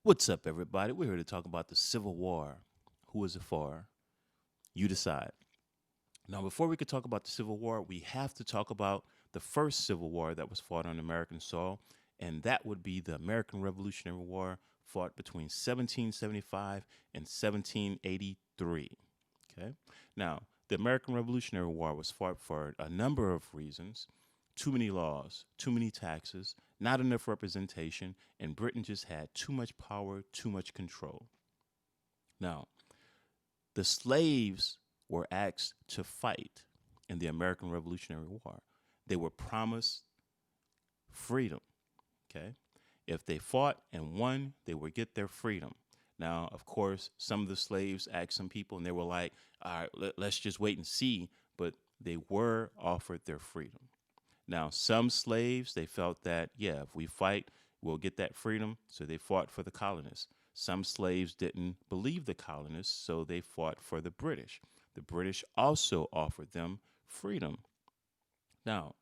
What's up, everybody? We're here to talk about the Civil War. Who is it for? You decide. Now, before we could talk about the Civil War, we have to talk about the first Civil War that was fought on American soil, and that would be the American Revolutionary War, fought between 1775 and 1783. Okay. Now, the American Revolutionary War was fought for a number of reasons: too many laws, too many taxes, not enough representation, and Britain just had too much power, too much control. Now, the slaves were asked to fight in the American Revolutionary War. They were promised freedom. Okay. If they fought and won, they would get their freedom. Now, of course, some of the slaves asked some people and they were like, all right, let's just wait and see. But they were offered their freedom. Now, some slaves, they felt that, yeah, if we fight, we'll get that freedom. So they fought for the colonists. Some slaves didn't believe the colonists, so they fought for the British. The British also offered them freedom. Now,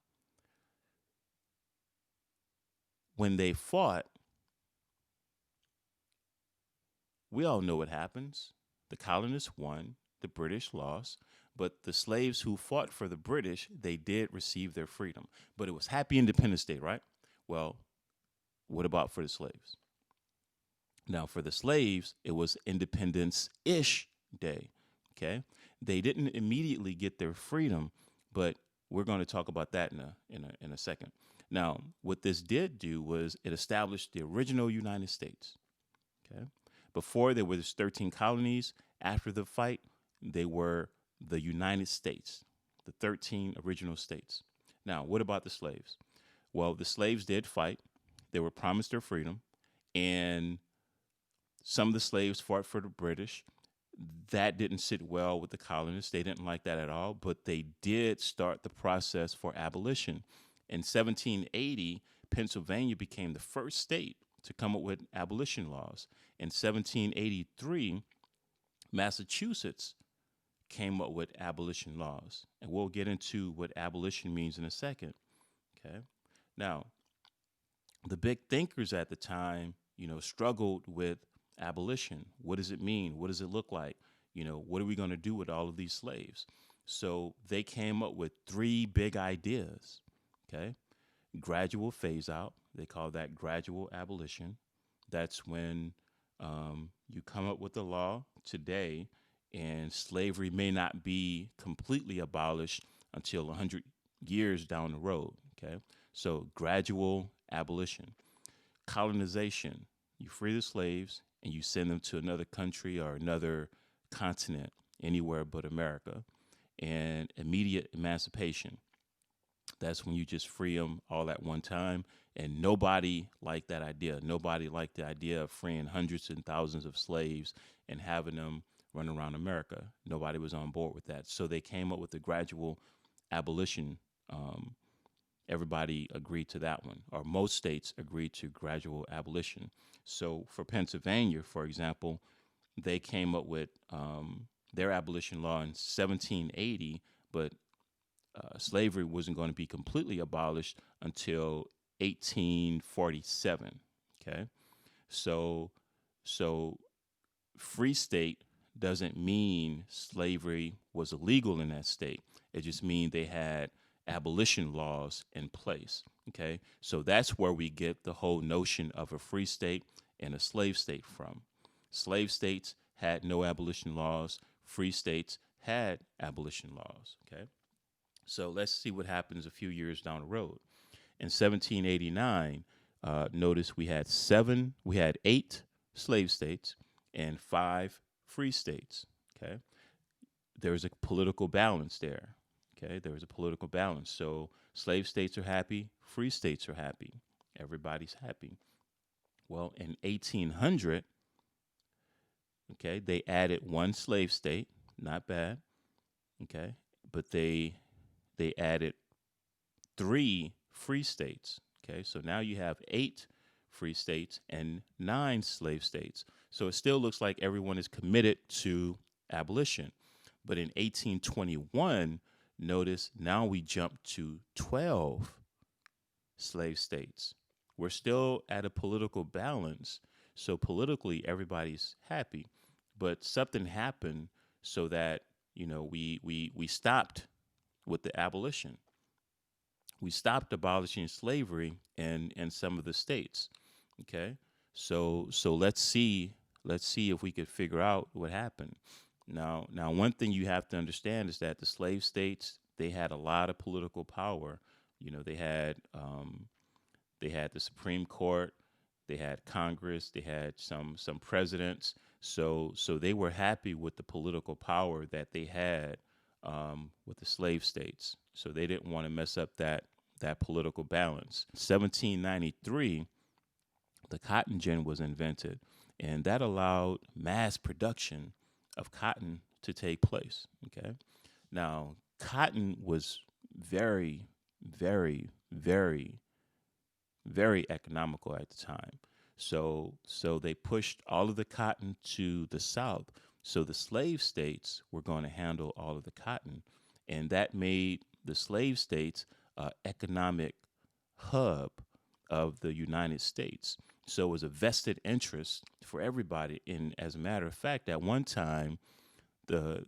when they fought, we all know what happens. The colonists won, the British lost, but the slaves who fought for the British, they did receive their freedom. But it was Happy Independence Day, right? Well, what about for the slaves? Now, for the slaves, it was Independence ish Day. Okay. They didn't immediately get their freedom, but we're going to talk about that in a second. Now, what this did do was it established the original United States. Okay. Before there was 13 colonies. After the fight, they were the United States, the 13 original states. Now, what about the slaves? Well, the slaves did fight. They were promised their freedom, and some of the slaves fought for the British. That didn't sit well with the colonists. They didn't like that at all, but they did start the process for abolition. In 1780, Pennsylvania became the first state to come up with abolition laws. In 1783, Massachusetts came up with abolition laws. And we'll get into what abolition means in a second. Okay. Now, the big thinkers at the time, struggled with abolition. What does it mean? What does it look like? What are we going to do with all of these slaves? So they came up with three big ideas. Okay. Gradual phase out. They call that gradual abolition. That's when you come up with a law today, and slavery may not be completely abolished until 100 years down the road. Okay. So gradual abolition. Colonization. You free the slaves and you send them to another country or another continent, anywhere but America. And immediate emancipation. That's when you just free them all at one time. And nobody liked that idea. Nobody liked the idea of freeing hundreds and thousands of slaves and having them run around America. Nobody was on board with that. So they came up with the gradual abolition. Everybody agreed to that one, or most states agreed to gradual abolition. So for Pennsylvania, for example, they came up with their abolition law in 1780, but slavery wasn't going to be completely abolished until 1847. Okay, so so free state doesn't mean slavery was illegal in that state. It just means they had abolition laws in place. Okay, so that's where we get the whole notion of a free state and a slave state from. Slave states had no abolition laws. Free states had abolition laws. Okay. So let's see what happens a few years down the road. In 1789, notice we had eight slave states and five free states. Okay, there's a political balance there. Okay, there was a political balance. So slave states are happy, free states are happy, everybody's happy. Well, in 1800, okay, they added one slave state, not bad. Okay, but they added three free states. Okay, so now you have eight free states and nine slave states. So it still looks like everyone is committed to abolition. But in 1821, notice now we jump to 12 slave states. We're still at a political balance. So politically, everybody's happy, but something happened so that we stopped with the abolition. We stopped abolishing slavery in some of the states. Okay, so let's see if we could figure out what happened. Now, one thing you have to understand is that the slave states, they had a lot of political power. They had the Supreme Court, they had Congress, they had some presidents. So they were happy with the political power that they had with the slave states. So they didn't want to mess up that political balance. 1793, the cotton gin was invented, and that allowed mass production of cotton to take place. Okay, now cotton was very, very, very, very economical at the time. So they pushed all of the cotton to the south. So the slave states were going to handle all of the cotton, and that made the slave states economic hub of the United States. So it was a vested interest for everybody. And as a matter of fact, at one time, the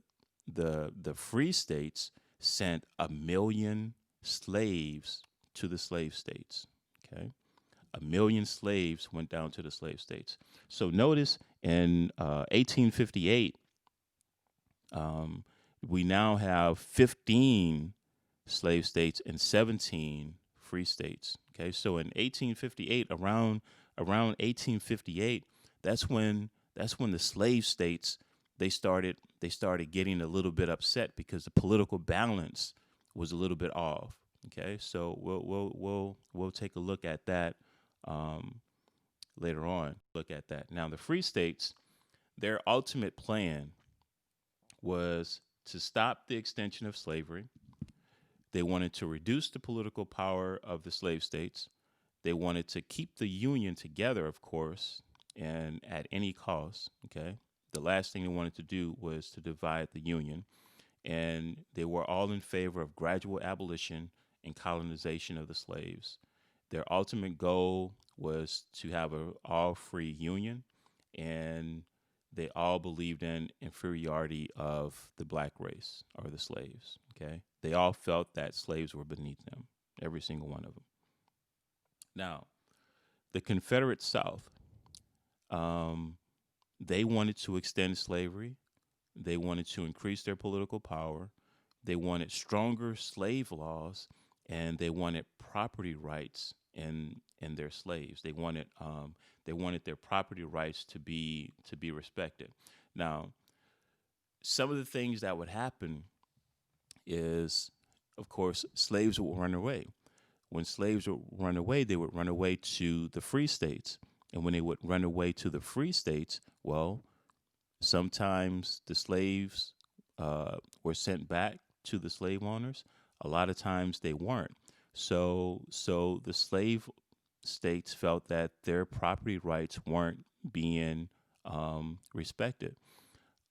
the free states sent 1 million slaves to the slave states. Okay, 1 million slaves went down to the slave states. So notice in 1858, um, we now have 15 slave states and 17 free states. Okay, so in 1858, around 1858, that's when the slave states they started getting a little bit upset because the political balance was a little bit off. Okay, so we'll take a look at that um, later on. Look at that. Now, the free states, their ultimate plan was to stop the extension of slavery. They wanted to reduce the political power of the slave states. They wanted to keep the Union together, of course, and at any cost. Okay. The last thing they wanted to do was to divide the Union. And they were all in favor of gradual abolition and colonization of the slaves. Their ultimate goal was to have an all free Union, and they all believed in inferiority of the black race or the slaves. Okay, they all felt that slaves were beneath them, every single one of them. Now, the Confederate South, um, they wanted to extend slavery. They wanted to increase their political power. They wanted stronger slave laws, and they wanted property rights in their slaves. They wanted their property rights to be respected. Now, some of the things that would happen is, of course, slaves would run away. When slaves would run away, they would run away to the free states. And when they would run away to the free states, well, sometimes the slaves were sent back to the slave owners. A lot of times they weren't. So the slave states felt that their property rights weren't being respected.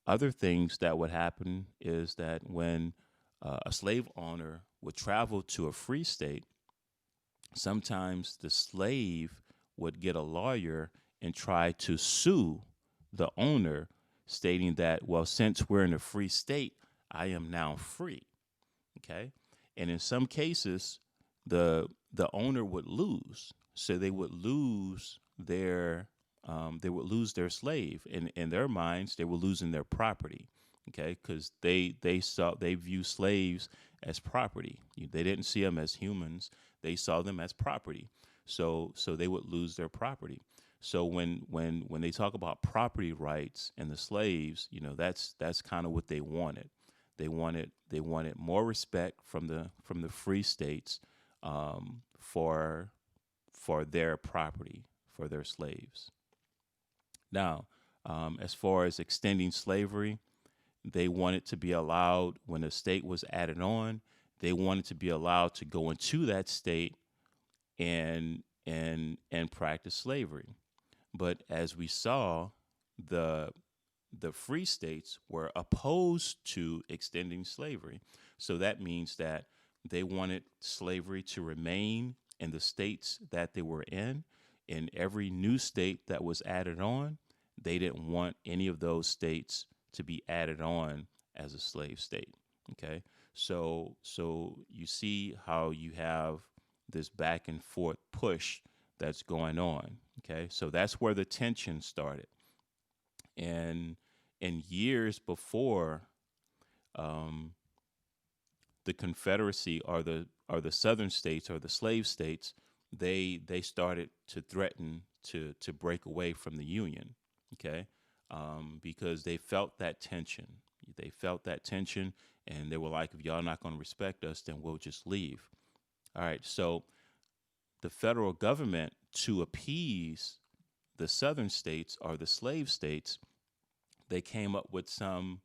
Other things that would happen is that when a slave owner would travel to a free state, sometimes the slave would get a lawyer and try to sue the owner, stating that, well, since we're in a free state, I am now free. Okay. And in some cases, the owner would lose. So they would lose their slave. In their minds, they were losing their property. Okay, because they view slaves as property. They didn't see them as humans. They saw them as property. So they would lose their property. So when they talk about property rights and the slaves, that's kind of what they wanted. They wanted more respect from the free states, for their property, for their slaves. Now, as far as extending slavery, they wanted to be allowed, when a state was added on, they wanted to be allowed to go into that state and practice slavery. But as we saw, the the free states were opposed to extending slavery. So that means that they wanted slavery to remain in the states that they were in, in every new state that was added on, they didn't want any of those states to be added on as a slave state. Okay, so you see how you have this back and forth push that's going on. Okay, so that's where the tension started, and in years before, um, the Confederacy or the Southern states or the slave states, they started to threaten to break away from the Union. Okay, because they felt that tension. They felt that tension, and they were like, "If y'all not going to respect us, then we'll just leave." All right, so the federal government, to appease the Southern states or the slave states, they came up with some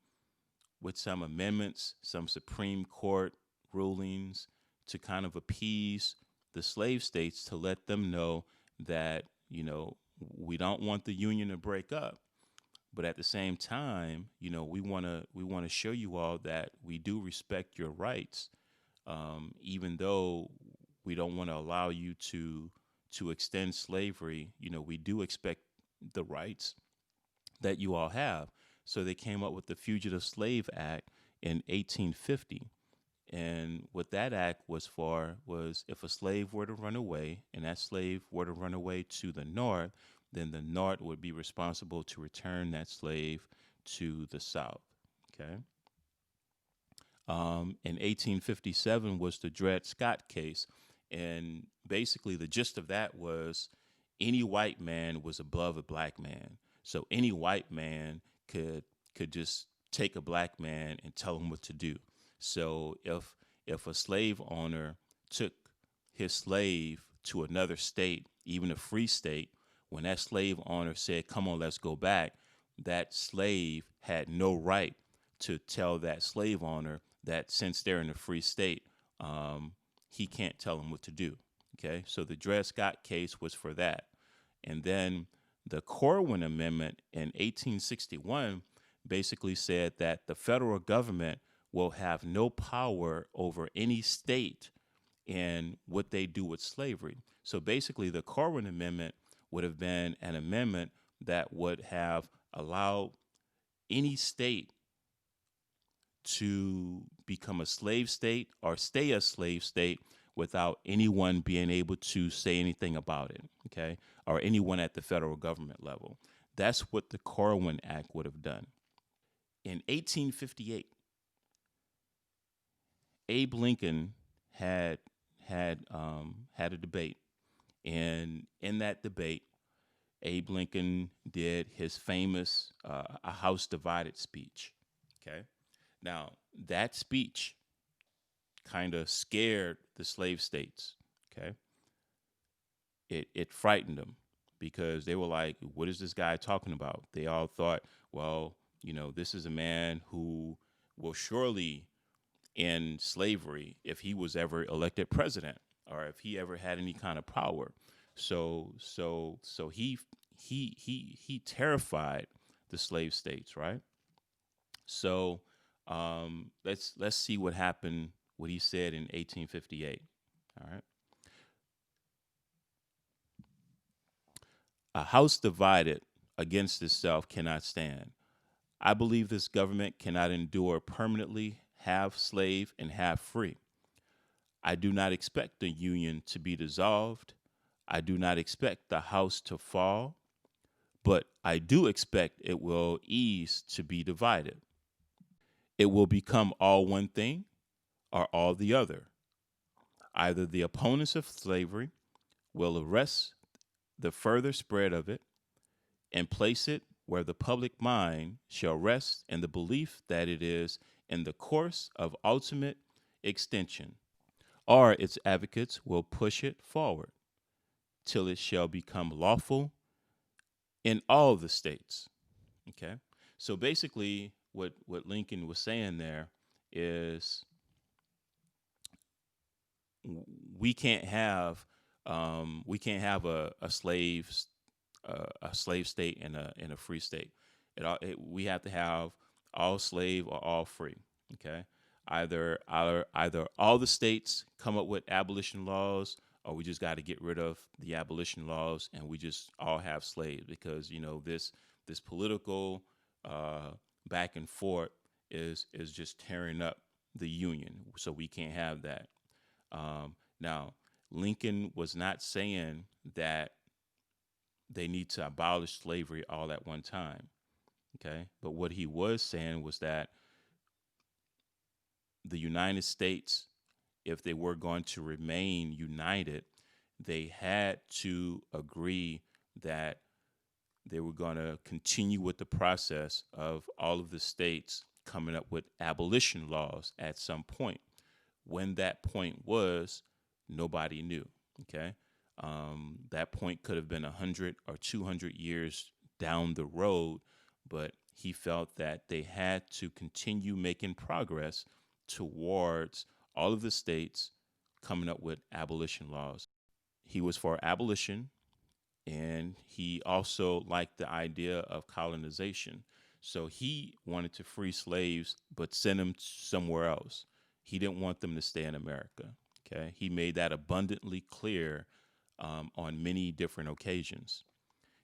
amendments, some Supreme Court rulings to kind of appease the slave states to let them know that, we don't want the union to break up, but at the same time, we want to show you all that we do respect your rights, even though we don't want to allow you to extend slavery. We do expect the rights that you all have. So they came up with the Fugitive Slave Act in 1850. And what that act was for was, if a slave were to run away and that slave were to run away to the North, then the North would be responsible to return that slave to the South. Okay. In 1857 was the Dred Scott case. And basically, the gist of that was any white man was above a black man. So any white man could just take a black man and tell him what to do. So if a slave owner took his slave to another state, even a free state, when that slave owner said, "Come on, let's go back," that slave had no right to tell that slave owner that since they're in a free state, he can't tell them what to do. Okay, so the Dred Scott case was for that. And then the Corwin Amendment in 1861 basically said that the federal government will have no power over any state in what they do with slavery. So basically, the Corwin Amendment would have been an amendment that would have allowed any state to become a slave state or stay a slave state without anyone being able to say anything about it, okay, or anyone at the federal government level. That's what the Corwin Act would have done. In 1858, Abe Lincoln had a debate, and in that debate, Abe Lincoln did his famous "A House Divided" speech. Okay, now that speech kind of scared the slave states. Okay, it frightened them because they were like, "What is this guy talking about?" They all thought, "Well, this is a man who will surely end slavery if he was ever elected president or if he ever had any kind of power." So he terrified the slave states, right? So let's see what happened, what he said in 1858. All right. "A house divided against itself cannot stand. I believe this government cannot endure permanently half slave and half free. I do not expect the Union to be dissolved. I do not expect the house to fall, but I do expect it will ease to be divided. It will become all one thing or all the other. Either the opponents of slavery will arrest the further spread of it and place it where the public mind shall rest in the belief that it is in the course of ultimate extension, or its advocates will push it forward till it shall become lawful in all the states." Okay, so basically, what Lincoln was saying there is we can't have a slave state and a free state. We have to have all slave or all free. Okay, either all the states come up with abolition laws, or we just got to get rid of the abolition laws and we just all have slaves, because this political uh, back and forth is just tearing up the Union, so we can't have that. Now, Lincoln was not saying that they need to abolish slavery all at one time. Okay, but what he was saying was that the United States, if they were going to remain united, they had to agree that they were going to continue with the process of all of the states coming up with abolition laws at some point. When that point was, nobody knew. Okay. That point could have been 100 or 200 years down the road, but he felt that they had to continue making progress towards all of the states coming up with abolition laws. He was for abolition, and he also liked the idea of colonization. So he wanted to free slaves, but send them somewhere else. He didn't want them to stay in America. Okay, he made that abundantly clear on many different occasions.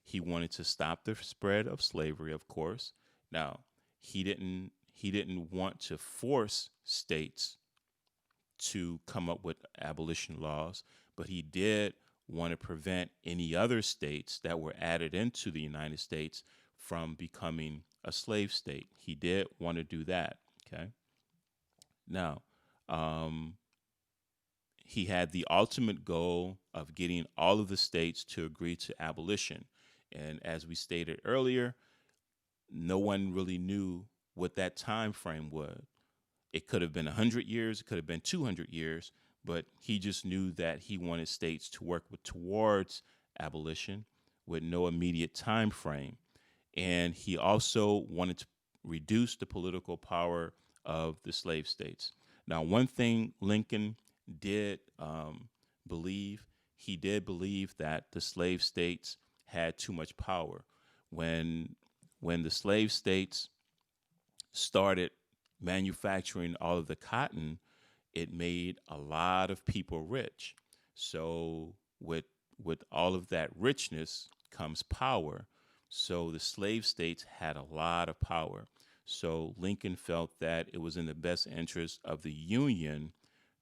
He wanted to stop the spread of slavery, of course. Now, he didn't want to force states to come up with abolition laws, but he did want to prevent any other states that were added into the United States from becoming a slave state. He did want to do that. Okay. Now, um, he had the ultimate goal of getting all of the states to agree to abolition. And as we stated earlier, no one really knew what that time frame was. It could have been 100 years, it could have been 200 years, but he just knew that he wanted states to work towards abolition with no immediate time frame. And he also wanted to reduce the political power of the slave states. Now, one thing Lincoln did believe, he did believe that the slave states had too much power. When when the slave states started manufacturing all of the cotton, it made a lot of people rich. So with all of that richness comes power. So the slave states had a lot of power. So Lincoln felt that it was in the best interest of the Union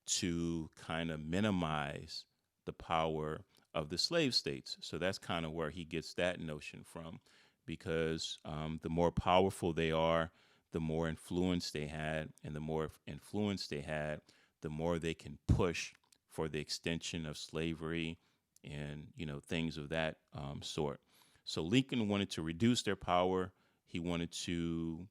to kind of minimize the power of the slave states. So that's kind of where he gets that notion from, because the more powerful they are, the more influence they had, and the more influence they had, the more they can push for the extension of slavery and things of that sort. So Lincoln wanted to reduce their power. He wanted to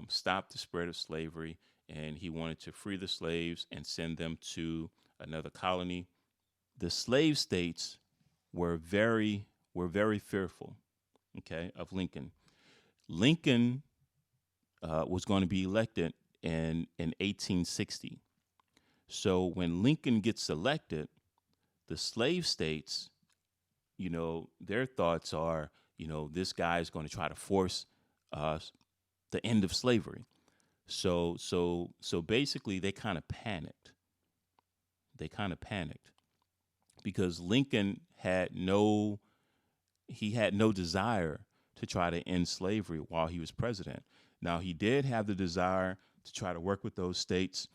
stop the spread of slavery, and he wanted to free the slaves and send them to another colony. The slave states were very fearful, okay, of Lincoln. Lincoln was going to be elected in 1860. So when Lincoln gets elected, the slave states, their thoughts are, this guy is going to try to force uh, the end of slavery. So basically, they kind of panicked. They kind of panicked because Lincoln had no desire to try to end slavery while he was president. Now, he did have the desire to try to work with those states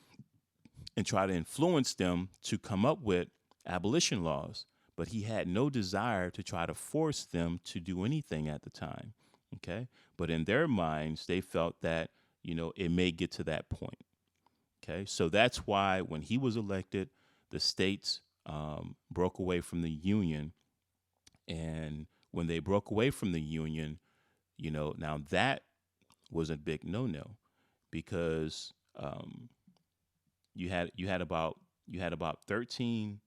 and try to influence them to come up with abolition laws, but he had no desire to try to force them to do anything at the time. Okay. But in their minds, they felt that, it may get to that point. Okay. So that's why when he was elected, the states broke away from the Union. And when they broke away from the Union, now that was a big no-no, because you had about 13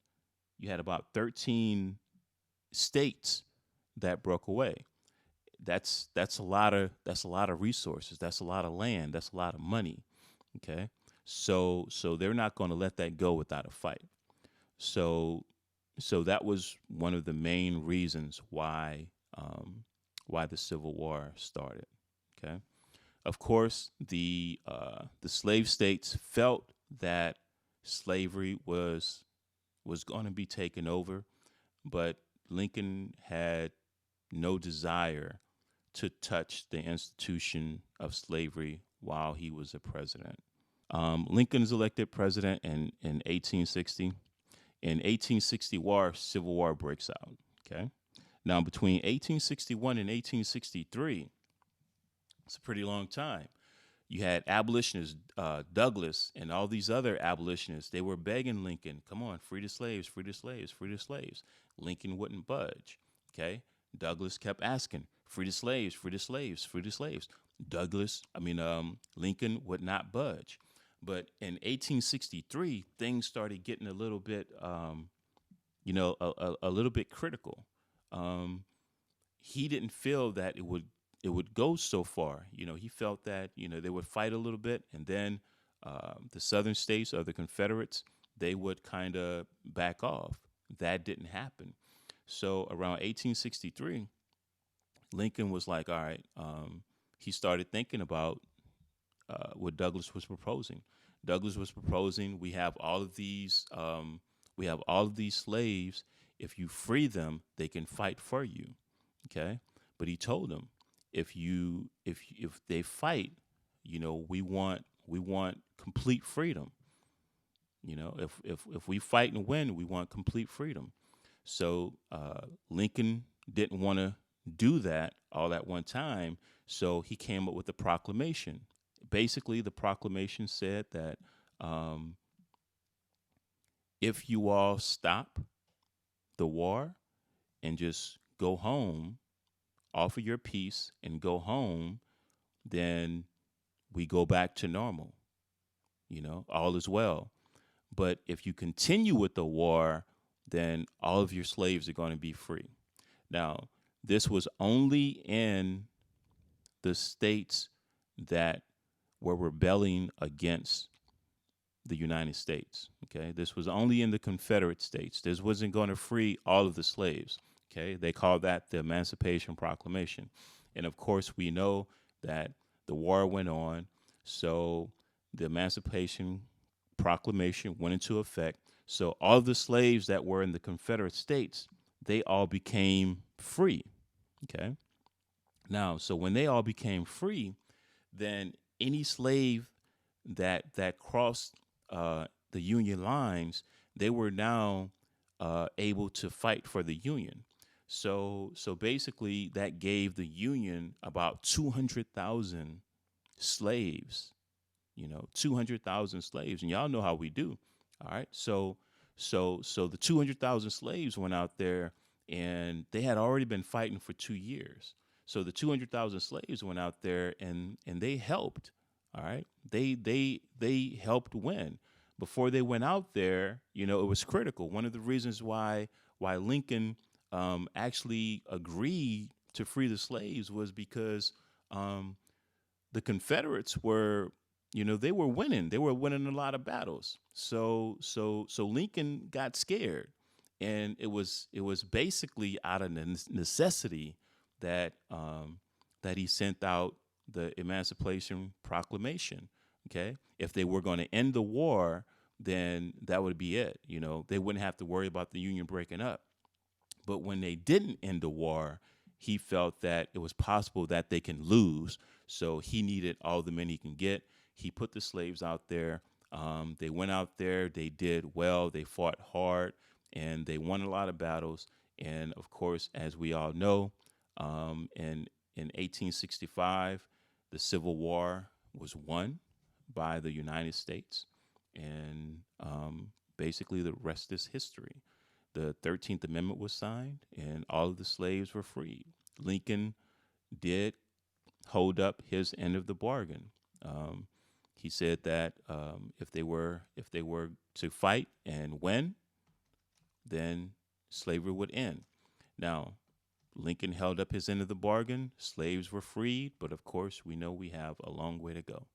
states that broke away. That's a lot of resources. That's a lot of land. That's a lot of money. Okay, so they're not going to let that go without a fight. So so that was one of the main reasons why the Civil War started. Okay, of course the slave states felt that slavery was was going to be taken over, but Lincoln had no desire to touch the institution of slavery while he was a president. Lincoln is elected president in 1860. In 1860, Civil War breaks out. Okay. Now, between 1861 and 1863, it's a pretty long time. You had abolitionists, Douglas, and all these other abolitionists. They were begging Lincoln, "Come on, free the slaves, free the slaves, free the slaves." Lincoln wouldn't budge. Okay, Douglas kept asking, "Free the slaves, free the slaves, free the slaves." Lincoln would not budge. But in 1863, things started getting a little bit, a little bit critical. Um, he didn't feel that it would go so far. He felt that they would fight a little bit, and then the southern states or the Confederates, they would kind of back off. That didn't happen. So around 1863, Lincoln was like, all right. He started thinking about what Douglas was proposing. Douglas was proposing we have all of these slaves. If you free them, they can fight for you. Okay, but he told them, if they fight, we want complete freedom. If we fight and win, we want complete freedom. So Lincoln didn't want to do that all at one time. So he came up with a proclamation. Basically, the proclamation said that um, if you all stop the war and just go home, offer your peace and go home, then we go back to normal. All is well. But if you continue with the war, then all of your slaves are going to be free. Now, this was only in the states that were rebelling against the United States. Okay, this was only in the Confederate States. This wasn't going to free all of the slaves. Okay, they called that the Emancipation Proclamation. And of course, we know that the war went on, so the Emancipation Proclamation went into effect. So all of the slaves that were in the Confederate States, they all became free. Okay. Now, so when they all became free, then any slave that crossed the Union lines, they were now able to fight for the Union. So basically, that gave the Union about 200,000 slaves. 200,000 slaves, and y'all know how we do. All right, so the 200,000 slaves went out there, and they had already been fighting for 2 years. So the 200,000 slaves went out there, and they helped. All right, they helped win. Before they went out there, it was critical. One of the reasons why Lincoln actually agreed to free the slaves was because the Confederates were, they were winning. They were winning a lot of battles. So Lincoln got scared, and it was basically out of necessity that that he sent out the Emancipation Proclamation. Okay, if they were going to end the war, then that would be it. They wouldn't have to worry about the Union breaking up. But when they didn't end the war, he felt that it was possible that they can lose. So he needed all the men he can get. He put the slaves out there. They went out there. They did well. They fought hard, and they won a lot of battles. And of course, as we all know, in 1865, the Civil War was won by the United States, and basically the rest is history. The 13th Amendment was signed, and all of the slaves were freed. Lincoln did hold up his end of the bargain. He said that if they were to fight and win, then slavery would end. Now, Lincoln held up his end of the bargain. Slaves were freed, but of course, we know we have a long way to go.